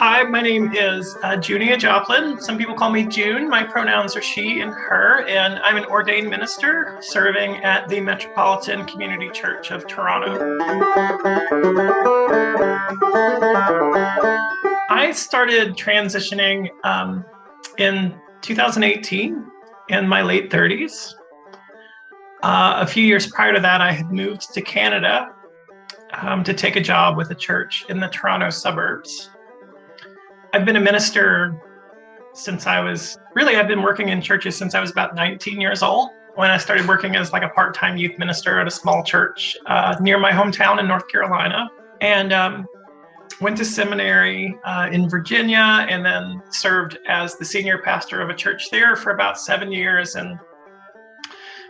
Hi, my name is Junia Joplin. Some people call me June. My pronouns are she and her, and I'm an ordained minister serving at the Metropolitan Community Church of Toronto. I started transitioning in 2018 in my late 30s. A few years prior to that, I had moved to Canada to take a job with a church in the Toronto suburbs. I've been a minister since I've been working in churches since I was about 19 years old, when I started working as like a part-time youth minister at a small church near my hometown in North Carolina. And went to seminary in Virginia, and then served as the senior pastor of a church there for about 7 years. And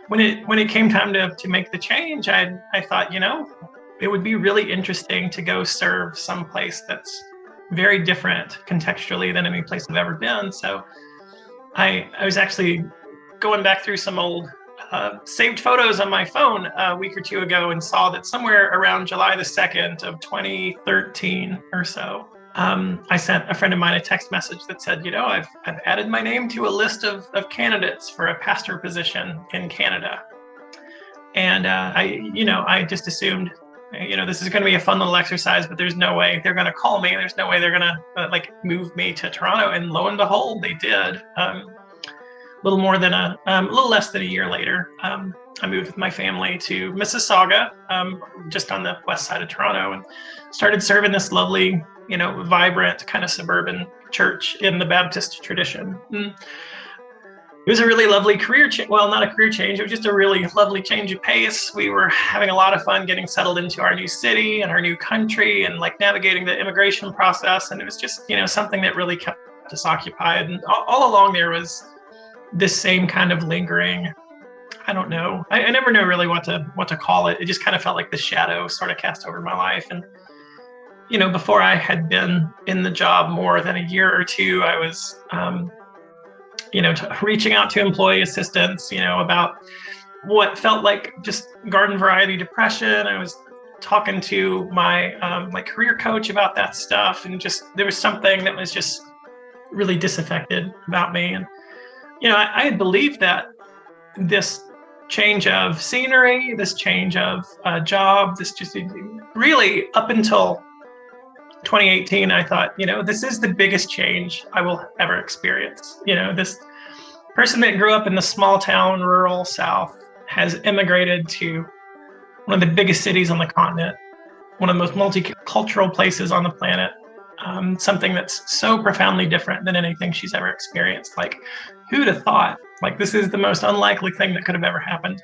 when it came time to make the change, I thought, it would be really interesting to go serve someplace that's very different contextually than any place I've ever been. So I was actually going back through some old saved photos on my phone a week or two ago, and saw that somewhere around July the 2nd of 2013 or so, I sent a friend of mine a text message that said, I've added my name to a list of candidates for a pastor position in Canada. And I just assumed, this is going to be a fun little exercise, but there's no way they're going to call me. There's no way they're going to move me to Toronto. And lo and behold, they did. A little less than a year later, I moved with my family to Mississauga, just on the west side of Toronto, and started serving this lovely, vibrant kind of suburban church in the Baptist tradition. It was a really lovely career change. Well, not a career change. It was just a really lovely change of pace. We were having a lot of fun getting settled into our new city and our new country, and navigating the immigration process. And it was just, something that really kept us occupied. And all along there was this same kind of lingering, I don't know. I never know really what to call it. It just kind of felt like the shadow sort of cast over my life. And, before I had been in the job more than a year or two, I was, reaching out to employee assistants, about what felt like just garden variety depression. I was talking to my career coach about that stuff, and just there was something that was just really disaffected about me. And I had believed that this change of scenery, this change of job, this just really up until 2018, I thought, this is the biggest change I will ever experience. This person that grew up in the small town, rural South, has immigrated to one of the biggest cities on the continent, one of the most multicultural places on the planet, something that's so profoundly different than anything she's ever experienced. Who'd have thought? This is the most unlikely thing that could have ever happened.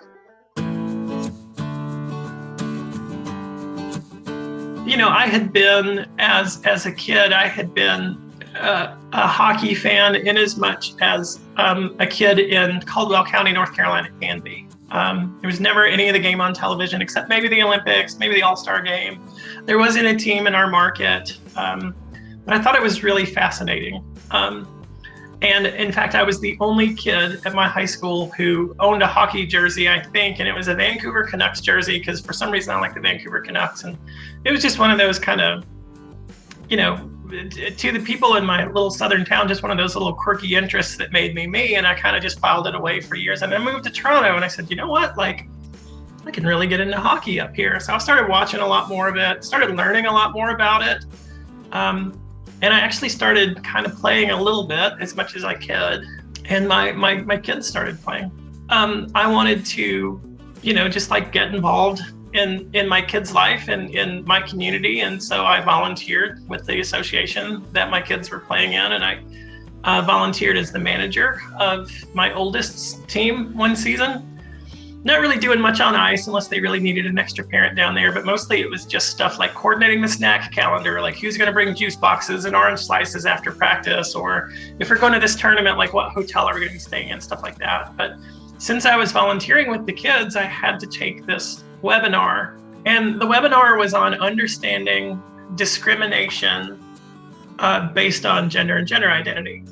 I had been, as a kid, I had been a hockey fan in as much as a kid in Caldwell County, North Carolina can be. There was never any of the game on television except maybe the Olympics, maybe the All-Star game. There wasn't a team in our market, but I thought it was really fascinating. And in fact, I was the only kid at my high school who owned a hockey jersey, I think, and it was a Vancouver Canucks jersey, because for some reason I like the Vancouver Canucks. And it was just one of those kind of, to the people in my little southern town, just one of those little quirky interests that made me me. And I kind of just filed it away for years. And I moved to Toronto, and I said, I can really get into hockey up here. So I started watching a lot more of it, started learning a lot more about it. And I actually started kind of playing a little bit, as much as I could. And my kids started playing. I wanted to, just get involved in my kids' life and in my community. And so I volunteered with the association that my kids were playing in. And I volunteered as the manager of my oldest's team one season. Not really doing much on ice unless they really needed an extra parent down there, but mostly it was just stuff like coordinating the snack calendar, who's going to bring juice boxes and orange slices after practice, or if we're going to this tournament, what hotel are we going to be staying in, stuff like that. But since I was volunteering with the kids, I had to take this webinar, and the webinar was on understanding discrimination based on gender and gender identity.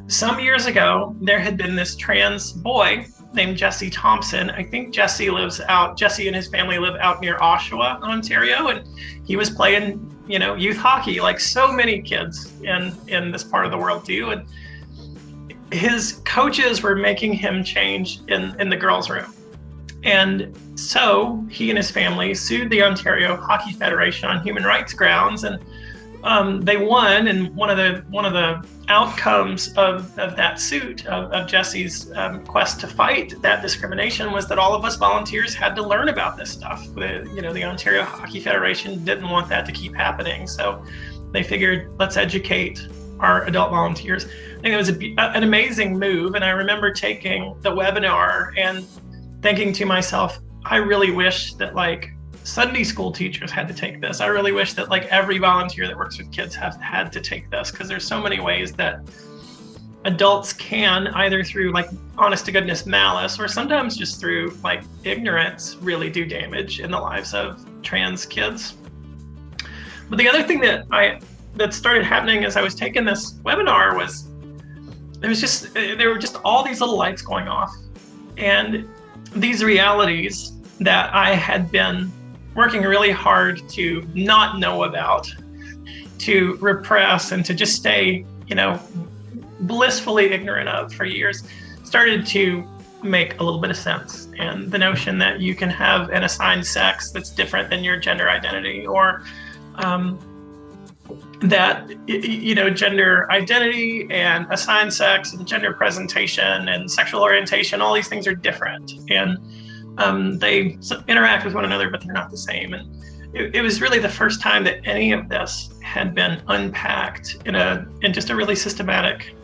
Some years ago, there had been this trans boy named Jesse Thompson. I think Jesse and his family live out near Oshawa, Ontario, and he was playing youth hockey, like so many kids in this part of the world do. And his coaches were making him change in the girls' room. And so he and his family sued the Ontario Hockey Federation on human rights grounds, and they won. And one of the outcomes of that suit, of Jesse's quest to fight that discrimination, was that all of us volunteers had to learn about this stuff. The Ontario Hockey Federation didn't want that to keep happening, so they figured, let's educate our adult volunteers. I think it was an amazing move, and I remember taking the webinar and thinking to myself, I really wish that Sunday school teachers had to take this. I really wish that every volunteer that works with kids had to take this, because there's so many ways that adults can, either through honest to goodness malice, or sometimes just through ignorance, really do damage in the lives of trans kids. But the other thing that started happening as I was taking this webinar was there were just all these little lights going off, and these realities that I had been working really hard to not know about, to repress, and to just stay, blissfully ignorant of for years, started to make a little bit of sense. And the notion that you can have an assigned sex that's different than your gender identity, or that gender identity and assigned sex and gender presentation and sexual orientation, all these things are different, and they interact with one another, but they're not the same. And it was really the first time that any of this had been unpacked in just a really systematic,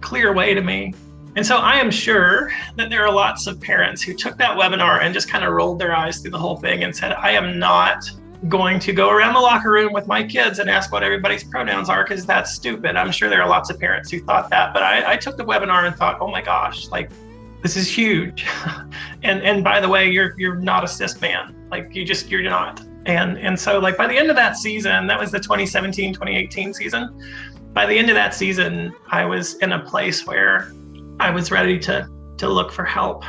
clear way to me. And so I am sure that there are lots of parents who took that webinar and just kind of rolled their eyes through the whole thing and said, I am not going to go around the locker room with my kids and ask what everybody's pronouns are, because that's stupid. I'm sure there are lots of parents who thought that, but I took the webinar and thought, oh my gosh, this is huge. and by the way, you're not a cis man. You're not. And so by the end of that season, that was the 2017-2018 season. By the end of that season, I was in a place where I was ready to look for help.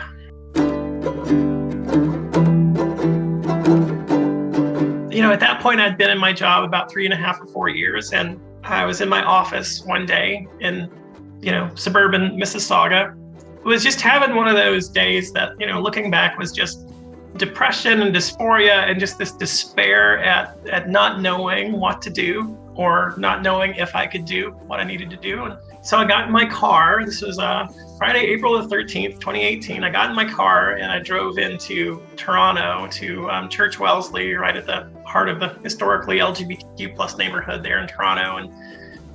At that point, I'd been in my job about 3.5 or 4 years, and I was in my office one day in, suburban Mississauga. It was just having one of those days that, looking back, was just depression and dysphoria and just this despair at not knowing what to do, or not knowing if I could do what I needed to do. And so I got in my car. This was Friday, April the 13th, 2018. I got in my car and I drove into Toronto to Church Wellesley, right at the heart of the historically LGBTQ plus neighborhood there in Toronto. And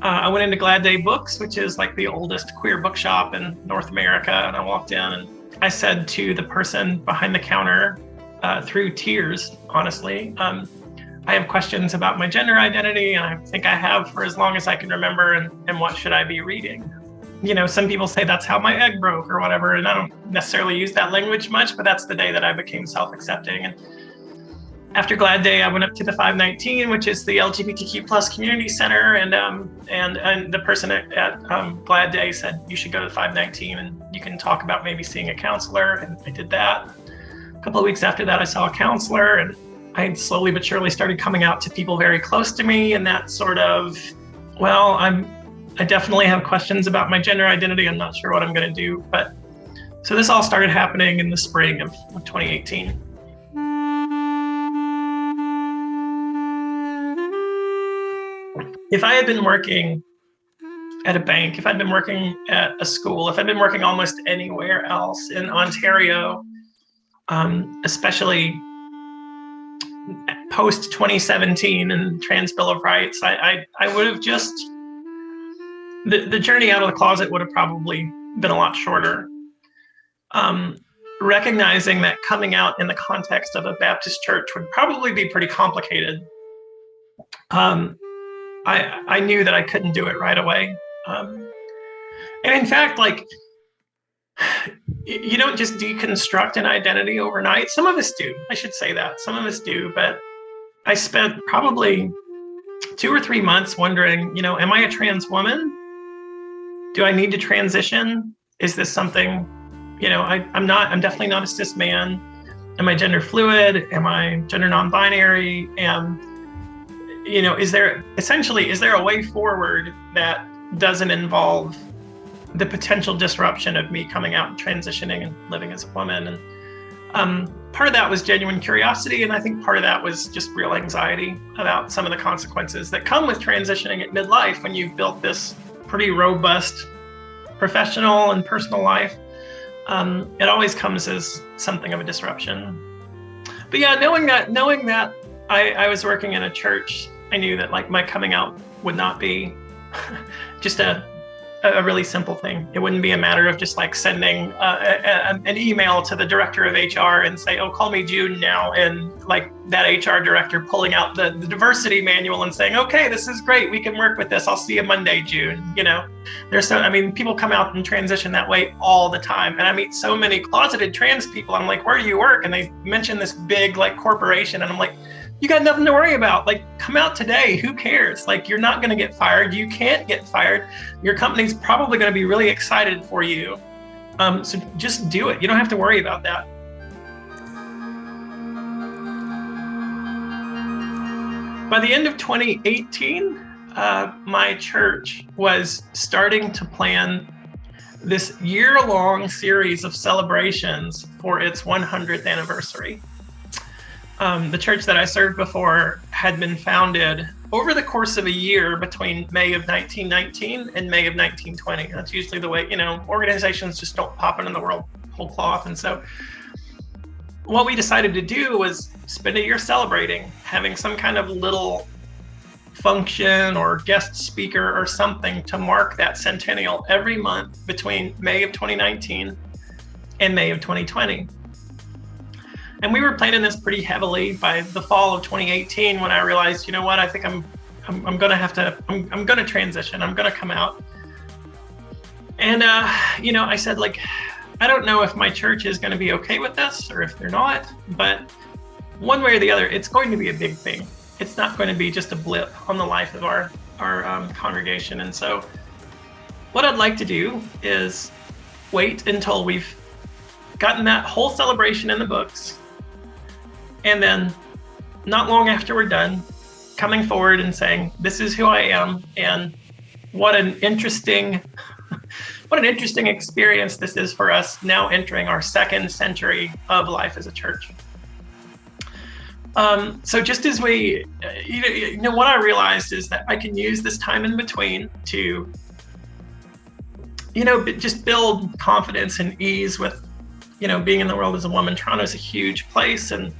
I went into Glad Day Books, which is the oldest queer bookshop in North America. And I walked in and I said to the person behind the counter, through tears, honestly, I have questions about my gender identity, and I think I have for as long as I can remember, and what should I be reading? Some people say that's how my egg broke or whatever, and I don't necessarily use that language much, but that's the day that I became self-accepting. And after Glad Day, I went up to the 519, which is the LGBTQ plus community center, and the person at Glad Day said, you should go to the 519 and you can talk about maybe seeing a counselor, and I did that. A couple of weeks after that, I saw a counselor, and I slowly but surely started coming out to people very close to me, and that sort of, I definitely have questions about my gender identity. I'm not sure what I'm going to do. But so this all started happening in the spring of 2018. If I had been working at a bank, if I'd been working at a school, if I'd been working almost anywhere else in Ontario, especially post 2017 and Trans Bill of Rights, I would have just, the journey out of the closet would have probably been a lot shorter. Recognizing that coming out in the context of a Baptist church would probably be pretty complicated. I knew that I couldn't do it right away. And in fact, you don't just deconstruct an identity overnight. Some of us do, I should say that. Some of us do, but I spent probably 2 or 3 months wondering, am I a trans woman? Do I need to transition? Is this something, I'm definitely not a cis man. Am I gender fluid? Am I gender non-binary? is there a way forward that doesn't involve the potential disruption of me coming out and transitioning and living as a woman? And part of that was genuine curiosity, and I think part of that was just real anxiety about some of the consequences that come with transitioning at midlife when you've built this pretty robust professional and personal life. It always comes as something of a disruption. But yeah, knowing that I was working in a church, I knew that like my coming out would not be just a really simple thing. It wouldn't be a matter of just like sending an email to the director of HR and say, "Oh, call me June now," and like that HR director pulling out the diversity manual and saying, "Okay, this is great. We can work with this. I'll see you Monday, June." People come out and transition that way all the time. And I meet so many closeted trans people. I'm like, "Where do you work?" And they mention this big like corporation. And I'm like, you got nothing to worry about. Like, come out today. Who cares? Like, you're not going to get fired. You can't get fired. Your company's probably going to be really excited for you. So just do it. You don't have to worry about that. By the end of 2018, my church was starting to plan this year-long series of celebrations for its 100th anniversary. The church that I served before had been founded over the course of a year between May of 1919 and May of 1920. That's usually the way, organizations just don't pop into the world whole cloth. And so what we decided to do was spend a year celebrating, having some kind of little function or guest speaker or something to mark that centennial every month between May of 2019 and May of 2020. And we were planning this pretty heavily by the fall of 2018 when I realized, you know what, I think I'm going to transition. I'm going to come out. And, I said, like, I don't know if my church is going to be okay with this or if they're not, but one way or the other, it's going to be a big thing. It's not going to be just a blip on the life of our congregation. And so what I'd like to do is wait until we've gotten that whole celebration in the books. And then not long after we're done, coming forward and saying, this is who I am, and what an interesting experience this is for us now entering our second century of life as a church. So just as we, what I realized is that I can use this time in between to, just build confidence and ease with, being in the world as a woman. Toronto's a huge place, and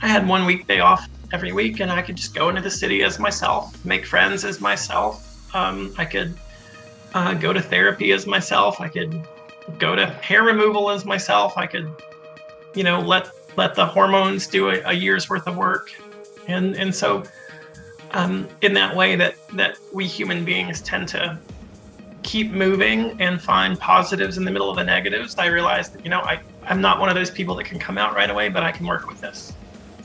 I had 1 weekday off every week, and I could just go into the city as myself, make friends as myself. I could go to therapy as myself. I could go to hair removal as myself. I could, let the hormones do a year's worth of work. And so in that way that we human beings tend to keep moving and find positives in the middle of the negatives, I realized that, I'm not one of those people that can come out right away, but I can work with this.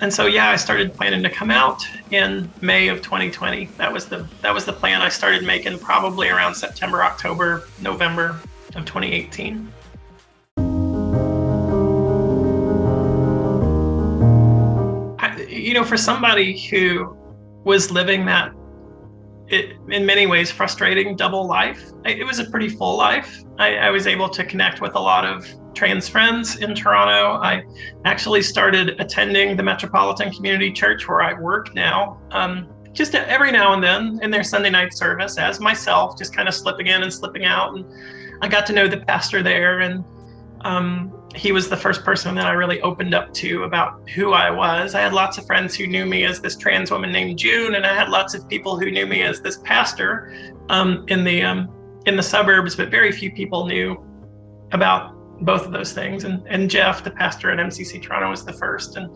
And so, I started planning to come out in May of 2020. That was the plan I started making probably around September, October, November of 2018. For somebody who was living that, in many ways, frustrating double life, it was a pretty full life. I was able to connect with a lot of trans friends in Toronto. I actually started attending the Metropolitan Community Church where I work now, just every now and then in their Sunday night service as myself, just kind of slipping in and slipping out. And I got to know the pastor there, and he was the first person that I really opened up to about who I was. I had lots of friends who knew me as this trans woman named June, and I had lots of people who knew me as this pastor in the suburbs, but very few people knew about both of those things. And Jeff, the pastor at MCC Toronto, was the first. And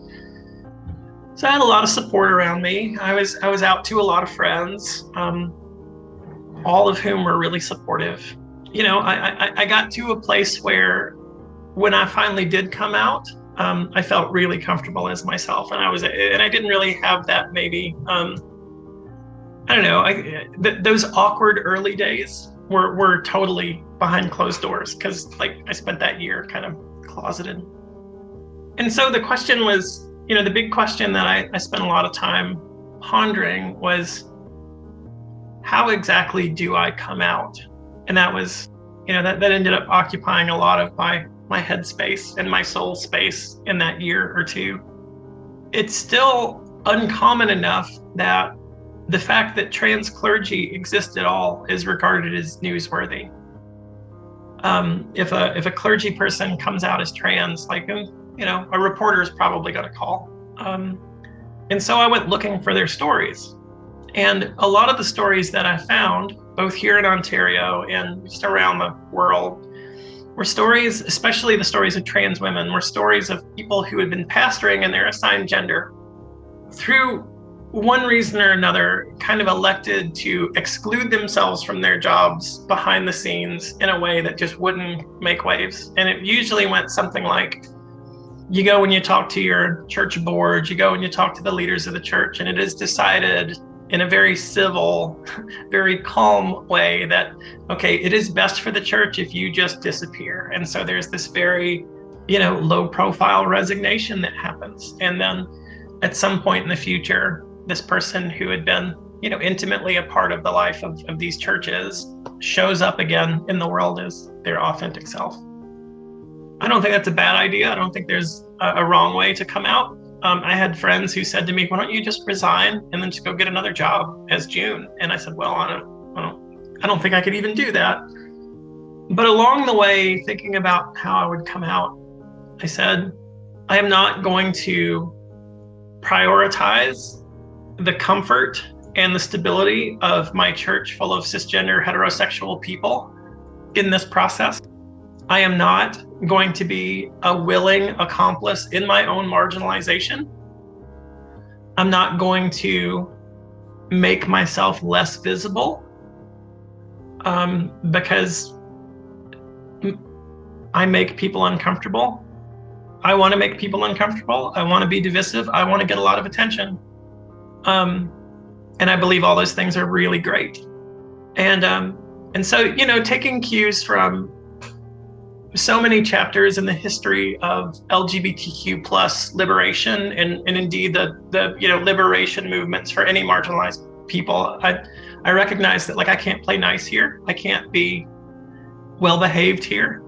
so I had a lot of support around me. I was out to a lot of friends, all of whom were really supportive. I got to a place where when I finally did come out, I felt really comfortable as myself. And I didn't really have that maybe, I don't know, those awkward early days were totally behind closed doors, because I spent that year kind of closeted. And so the question was, the big question that I spent a lot of time pondering was, how exactly do I come out? And that was, that ended up occupying a lot of my headspace and my soul space in that year or two. It's still uncommon enough that the fact that trans clergy exist at all is regarded as newsworthy. If a clergy person comes out as trans, a reporter is probably going to call. And so I went looking for their stories. And a lot of the stories that I found, both here in Ontario and just around the world, were stories, especially the stories of trans women, were stories of people who had been pastoring in their assigned gender, through one reason or another, kind of elected to exclude themselves from their jobs behind the scenes in a way that just wouldn't make waves. And it usually went something like, you go and you talk to your church board, you go and you talk to the leaders of the church, and it is decided in a very civil, very calm way that, okay, it is best for the church if you just disappear. And so there's this very, low profile resignation that happens. And then at some point in the future, this person who had been, intimately a part of the life of these churches shows up again in the world as their authentic self. I don't think that's a bad idea. I don't think there's a wrong way to come out. I had friends who said to me, why don't you just resign and then just go get another job as June? And I said, well, I don't think I could even do that. But along the way, thinking about how I would come out, I said, I am not going to prioritize the comfort and the stability of my church full of cisgender heterosexual people in this process. I am not going to be a willing accomplice in my own marginalization. I'm not going to make myself less visible because I make people uncomfortable. I want to make people uncomfortable. I want to be divisive. I want to get a lot of attention. And I believe all those things are really great. And so, taking cues from so many chapters in the history of LGBTQ plus liberation and indeed the liberation movements for any marginalized people, I recognize that I can't play nice here. I can't be well behaved here.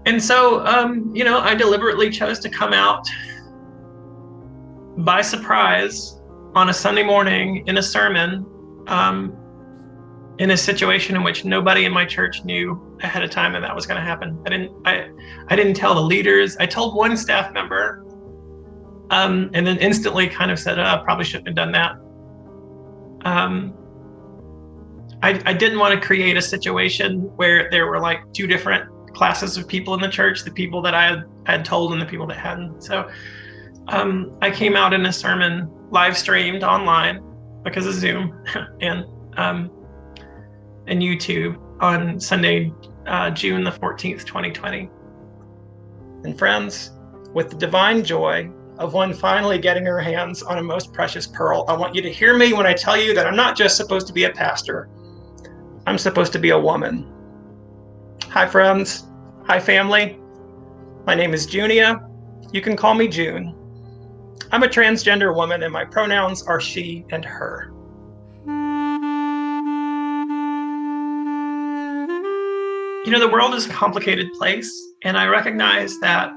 And so, I deliberately chose to come out by surprise on a Sunday morning in a sermon, in a situation in which nobody in my church knew ahead of time that was going to happen. I didn't tell the leaders. I told one staff member, and then instantly kind of said, probably shouldn't have done that. I didn't want to create a situation where there were two different classes of people in the church, the people that I had told and the people that hadn't. So I came out in a sermon live streamed online because of Zoom and YouTube on Sunday, June the 14th, 2020. And friends, with the divine joy of one finally getting her hands on a most precious pearl, I want you to hear me when I tell you that I'm not just supposed to be a pastor. I'm supposed to be a woman. Hi, friends. Hi, family. My name is Junia. You can call me June. I'm a transgender woman and my pronouns are she and her. The world is a complicated place, and I recognize that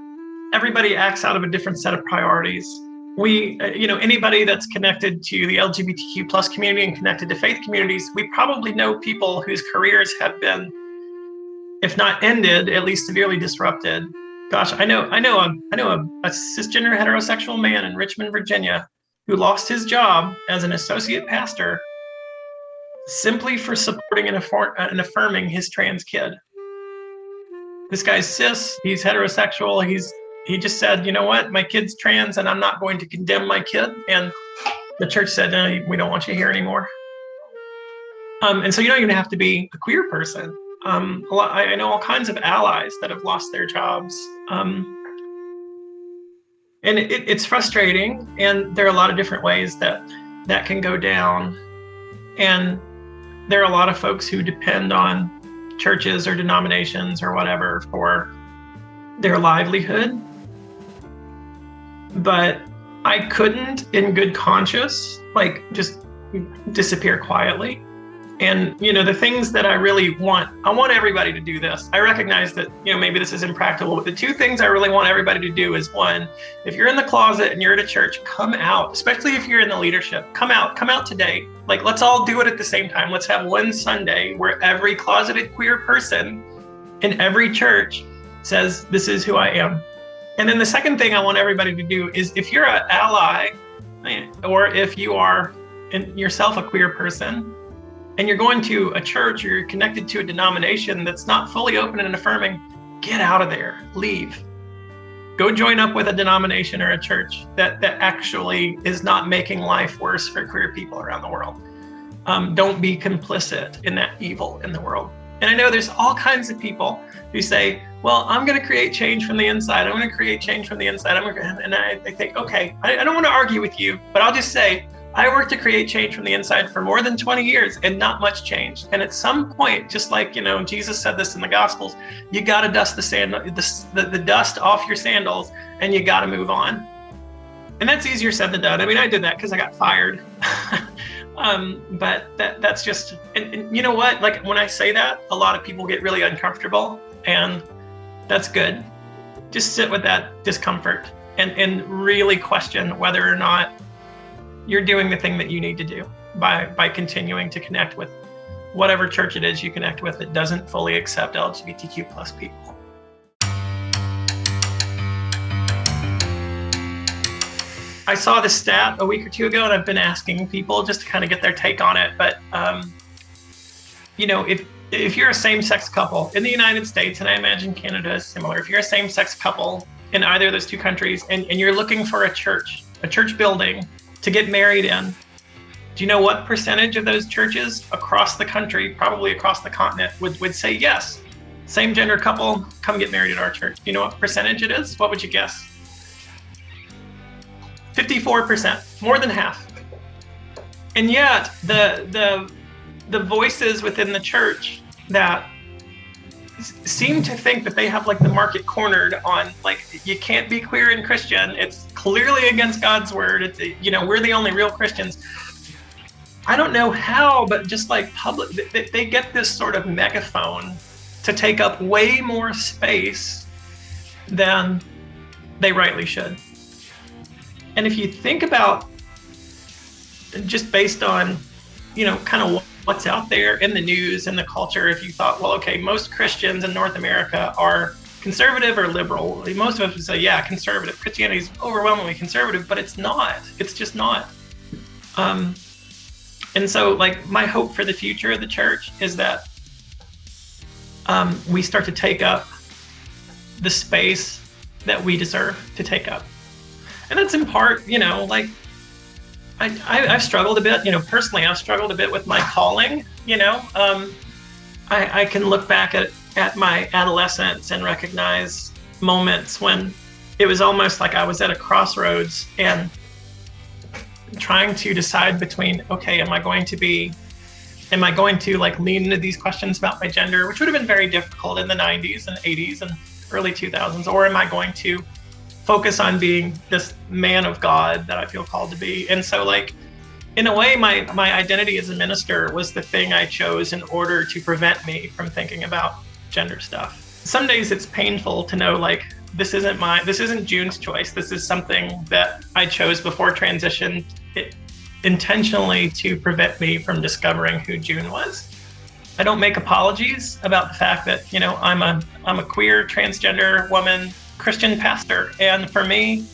everybody acts out of a different set of priorities. Anybody that's connected to the LGBTQ plus community and connected to faith communities, we probably know people whose careers have been, if not ended, at least severely disrupted. Gosh, I know a cisgender heterosexual man in Richmond, Virginia, who lost his job as an associate pastor simply for supporting and affirming his trans kid. This guy's cis, he's heterosexual, he just said, you know what, my kid's trans and I'm not going to condemn my kid. And the church said, no, we don't want you here anymore. And so you don't even have to be a queer person. I know all kinds of allies that have lost their jobs. And it's frustrating. And there are a lot of different ways that can go down. And there are a lot of folks who depend on churches or denominations or whatever for their livelihood. But I couldn't, in good conscience, like just disappear quietly. And, the things that I really want, I want everybody to do this. I recognize that, maybe this is impractical, but the two things I really want everybody to do is, one, if you're in the closet and you're at a church, come out, especially if you're in the leadership, come out today. Like, let's all do it at the same time. Let's have one Sunday where every closeted queer person in every church says, this is who I am. And then the second thing I want everybody to do is, if you're an ally, or if you are yourself a queer person, and you're going to a church or you're connected to a denomination that's not fully open and affirming, get out of there, leave. Go join up with a denomination or a church that actually is not making life worse for queer people around the world. Don't be complicit in that evil in the world. And I know there's all kinds of people who say, well, I'm going to create change from the inside. I'm going to create change from the inside. And I think, okay, I don't want to argue with you, but I'll just say, I worked to create change from the inside for more than 20 years and not much changed. And at some point, just like, Jesus said this in the Gospels, you got to dust the dust off your sandals and you got to move on. And that's easier said than done. I mean, I did that because I got fired. But that's just, and you know what? Like, when I say that, a lot of people get really uncomfortable, and that's good. Just sit with that discomfort and really question whether or not you're doing the thing that you need to do by continuing to connect with whatever church it is you connect with that doesn't fully accept LGBTQ plus people. I saw this stat a week or two ago, and I've been asking people just to kind of get their take on it. But, if you're a same-sex couple in the United States, and I imagine Canada is similar, if you're a same-sex couple in either of those two countries, and you're looking for a church building to get married in, do you know what percentage of those churches across the country, probably across the continent, would say, yes, same gender couple, come get married at our church? Do you know what percentage it is? What would you guess? 54%, more than half. And yet the voices within the church that seem to think that they have like the market cornered on, like, you can't be queer and Christian. It's clearly against God's word. It's, we're the only real Christians. I don't know how, but just like they get this sort of megaphone to take up way more space than they rightly should. And if you think about, just based on, kind of what's out there in the news and the culture, if you thought, well, okay, most Christians in North America are conservative or liberal, most of us would say, yeah, conservative. Christianity is overwhelmingly conservative, but it's not. It's just not. And so, like, my hope for the future of the church is that we start to take up the space that we deserve to take up. And that's in part, I've struggled a bit, personally, I've struggled a bit with my calling, I can look back at my adolescence and recognize moments when it was almost like I was at a crossroads and trying to decide between, okay, am I going to like lean into these questions about my gender, which would have been very difficult in the 90s and 80s and early 2000s, or am I going to focus on being this man of God that I feel called to be? And so, like, in a way, my identity as a minister was the thing I chose in order to prevent me from thinking about gender stuff. Some days it's painful to know, like, this isn't June's choice. This is something that I chose before transition, intentionally to prevent me from discovering who June was. I don't make apologies about the fact that, I'm a queer, transgender woman, Christian pastor. And for me,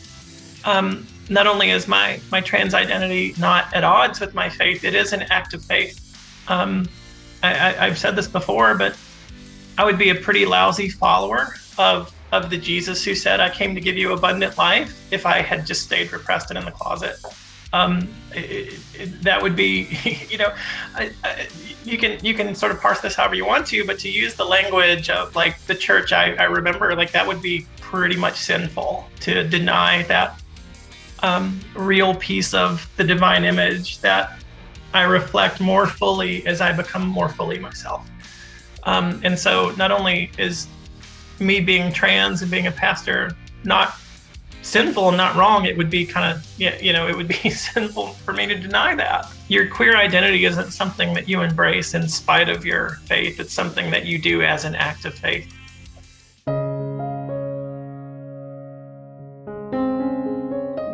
not only is my trans identity not at odds with my faith, it is an act of faith. I've said this before, but I would be a pretty lousy follower of the Jesus who said, I came to give you abundant life, if I had just stayed repressed and in the closet. That would be, you can sort of parse this however you want to, but to use the language of, like, the church, I remember, like, that would be pretty much sinful to deny that real piece of the divine image that I reflect more fully as I become more fully myself. And so not only is me being trans and being a pastor not sinful and not wrong, it would be kind of, it would be sinful for me to deny that. Your queer identity isn't something that you embrace in spite of your faith. It's something that you do as an act of faith.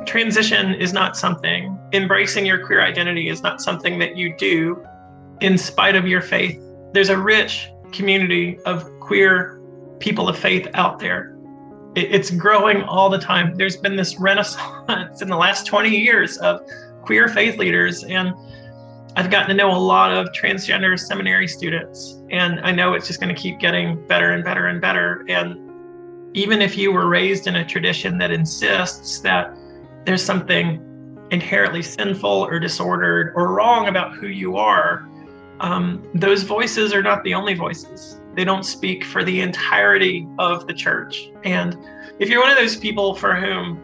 Transition is not something, embracing your queer identity is not something that you do in spite of your faith. There's a rich community of queer people of faith out there. It's growing all the time. There's been this renaissance in the last 20 years of queer faith leaders, and I've gotten to know a lot of transgender seminary students, and I know it's just going to keep getting better and better and better. And even if you were raised in a tradition that insists that there's something inherently sinful or disordered or wrong about who you are, those voices are not the only voices. They don't speak for the entirety of the church. And if you're one of those people for whom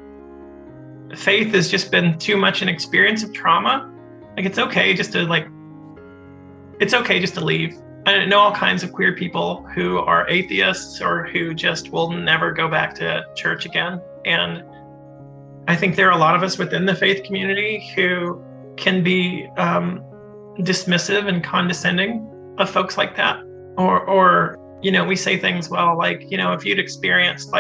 faith has just been too much an experience of trauma, it's okay just to leave. I know all kinds of queer people who are atheists or who just will never go back to church again. And I think there are a lot of us within the faith community who can be dismissive and condescending of folks like that. Or we say things, if you'd experienced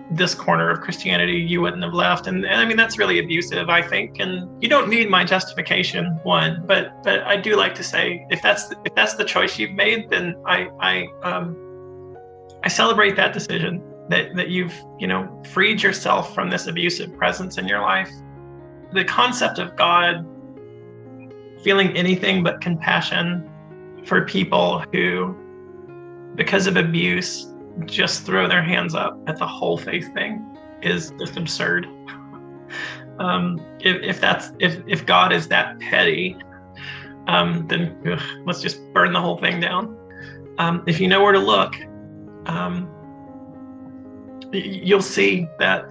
this corner of Christianity, you wouldn't have left. And I mean, that's really abusive, I think. And you don't need my justification, one, but I do like to say, if that's the choice you've made, then I celebrate that decision, that you've, freed yourself from this abusive presence in your life. The concept of God feeling anything but compassion for people who, because of abuse, just throw their hands up at the whole faith thing is just absurd. If God is that petty, then let's just burn the whole thing down. If you know where to look, you'll see that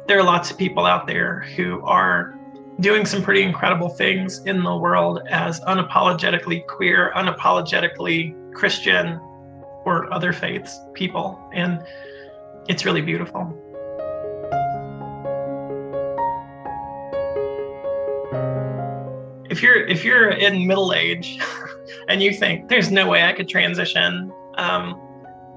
there are lots of people out there who are doing some pretty incredible things in the world as unapologetically queer, unapologetically Christian, or other faiths people, and it's really beautiful. If you're in middle age and you think there's no way I could transition,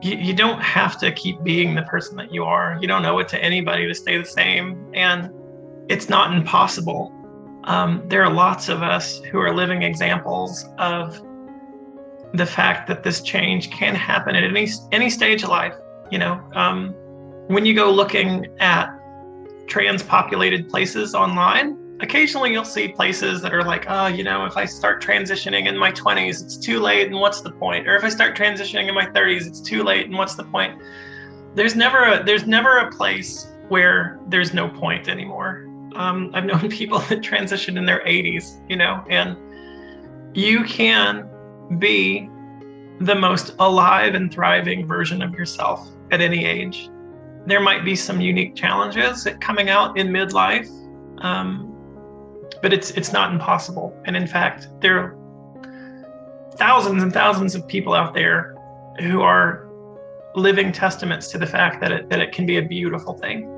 you don't have to keep being the person that you are. You don't owe it to anybody to stay the same, and it's not impossible. There are lots of us who are living examples of the fact that this change can happen at any stage of life. When you go looking at trans-populated places online, occasionally you'll see places that are like, if I start transitioning in my 20s, it's too late, and what's the point? Or if I start transitioning in my 30s, it's too late, and what's the point? There's never a place where there's no point anymore. I've known people that transition in their 80s, and you can be the most alive and thriving version of yourself at any age. There might be some unique challenges coming out in midlife, but it's not impossible. And in fact, there are thousands and thousands of people out there who are living testaments to the fact that it can be a beautiful thing.